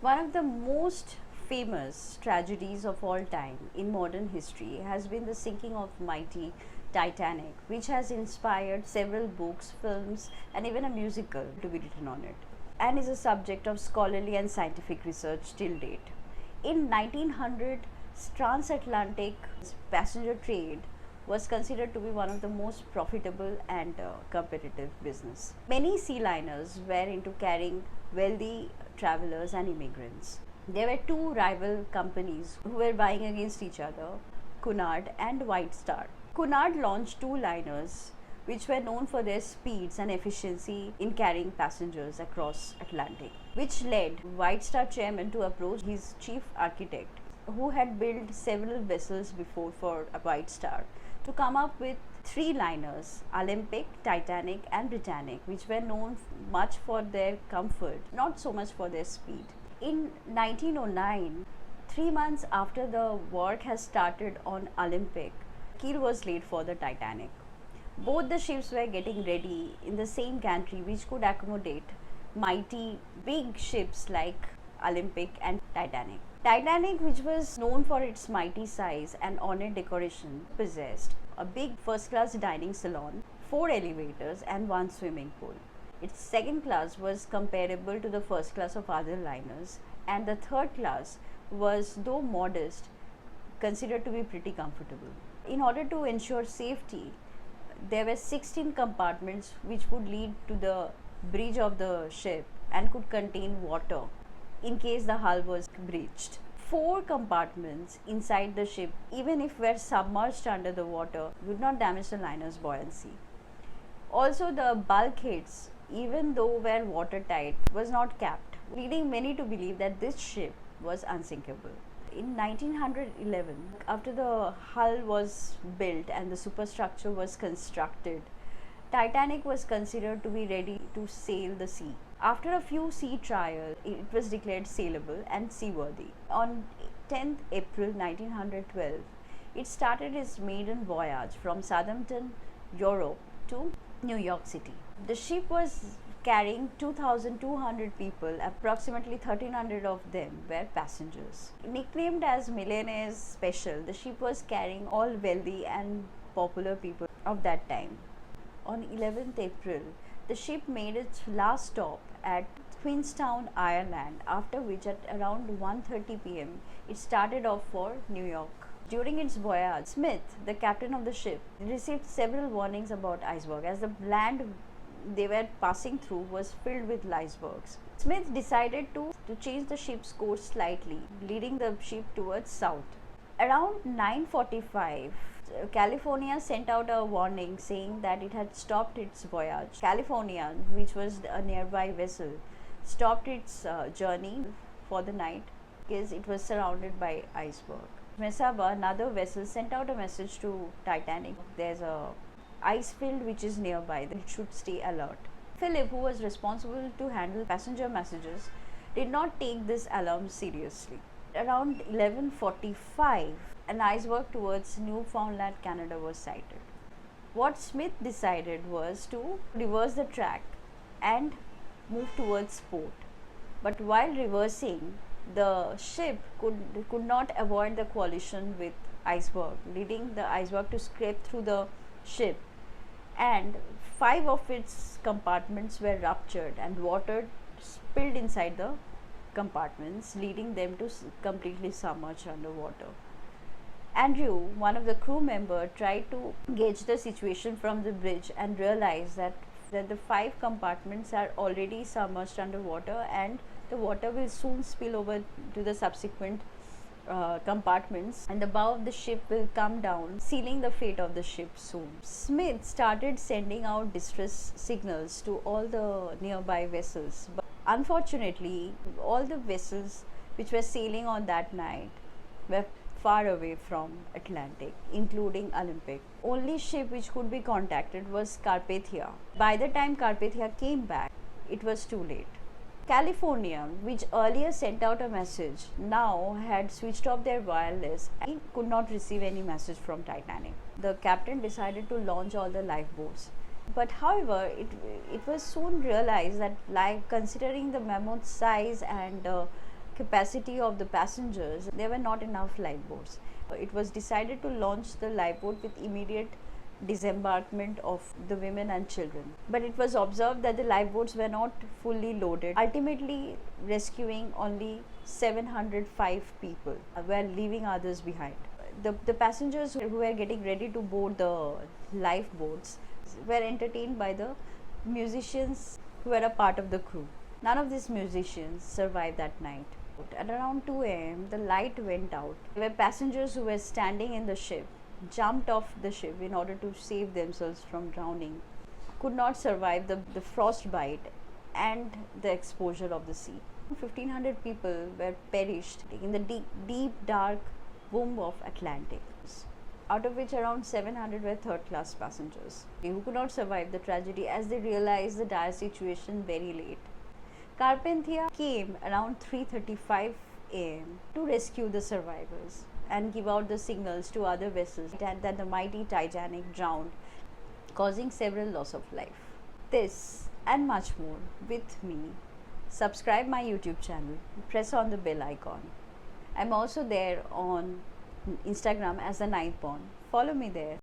One of the most famous tragedies of all time in modern history has been the sinking of mighty Titanic, which has inspired several books, films, and even a musical to be written on it, and is a subject of scholarly and scientific research till date. In 1900, transatlantic passenger trade was considered to be one of the most profitable and competitive business. Many sea liners were into carrying wealthy travelers and immigrants. There were two rival companies who were vying against each other, Cunard and White Star. Cunard launched two liners which were known for their speeds and efficiency in carrying passengers across Atlantic, which led White Star chairman to approach his chief architect, who had built several vessels before for White Star, to come up with three liners, Olympic, Titanic and Britannic, which were known much for their comfort, not so much for their speed. In 1909, 3 months after the work has started on Olympic, keel was laid for the Titanic. Both the ships were getting ready in the same gantry which could accommodate mighty big ships like Olympic and Titanic. Titanic, which was known for its mighty size and ornate decoration, possessed a big first class dining salon, 4 elevators, and one swimming pool. Its second class was comparable to the first class of other liners, and the third class was, though modest, considered to be pretty comfortable. In order to ensure safety, there were 16 compartments which would lead to the bridge of the ship and could contain water in case the hull was breached. 4 compartments inside the ship, even if were submerged under the water, would not damage the liner's buoyancy. Also, the bulkheads, even though were watertight, was not capped, leading many to believe that this ship was unsinkable. In 1911, after the hull was built and the superstructure was constructed, Titanic was considered to be ready to sail the sea. After a few sea trials, it was declared sailable and seaworthy. On 10th April 1912, it started its maiden voyage from Southampton, Europe to New York City. The ship was carrying 2,200 people, approximately 1,300 of them were passengers. Nicknamed as Millionaires Special, the ship was carrying all wealthy and popular people of that time. On 11th April, the ship made its last stop at Queenstown, Ireland, after which at around 1:30 p.m. it started off for New York. During its voyage, Smith, the captain of the ship, received several warnings about iceberg, as the land they were passing through was filled with icebergs. Smith decided to change the ship's course slightly, leading the ship towards south. Around 9:45, California sent out a warning saying that it had stopped its voyage. California, which was a nearby vessel, stopped its journey for the night because it was surrounded by iceberg. Mesaba, another vessel, sent out a message to Titanic. There's a ice field which is nearby, that it should stay alert. Philip, who was responsible to handle passenger messages, did not take this alarm seriously. Around 11:45, an iceberg towards Newfoundland, Canada was sighted. What Smith decided was to reverse the track and move towards port. But while reversing, the ship could not avoid the collision with iceberg, leading the iceberg to scrape through the ship, and 5 of its compartments were ruptured and water spilled inside the compartments, leading them to completely submerge underwater. Andrew, one of the crew members, tried to gauge the situation from the bridge and realized that the 5 compartments are already submerged underwater and the water will soon spill over to the subsequent compartments, and the bow of the ship will come down, sealing the fate of the ship soon. Smith started sending out distress signals to all the nearby vessels, but unfortunately, all the vessels which were sailing on that night were far away from Atlantic, including Olympic. Only ship which could be contacted was Carpathia. By the time Carpathia came back, it was too late. California, which earlier sent out a message, now had switched off their wireless and could not receive any message from Titanic. The captain decided to launch all the lifeboats. But however, it was soon realized that, like, considering the mammoth size and capacity of the passengers, there were not enough lifeboats. It was decided to launch the lifeboat with immediate disembarkment of the women and children. But it was observed that the lifeboats were not fully loaded, ultimately rescuing only 705 people, were leaving others behind. The passengers who were getting ready to board the lifeboats were entertained by the musicians who were a part of the crew. None of these musicians survived that night. At around 2 am, the light went out. There were passengers who were standing in the ship, jumped off the ship in order to save themselves from drowning, could not survive the frostbite and the exposure of the sea. 1500 people were perished in the deep dark womb of Atlantic, out of which around 700 were third class passengers who could not survive the tragedy as they realized the dire situation very late. Carpathia came around 3:35 am to rescue the survivors and give out the signals to other vessels that the mighty Titanic drowned, causing several loss of life. This and much more with me. Subscribe my YouTube channel, press on the bell icon. I'm also there on Instagram as the Ninth Bond. Follow me there.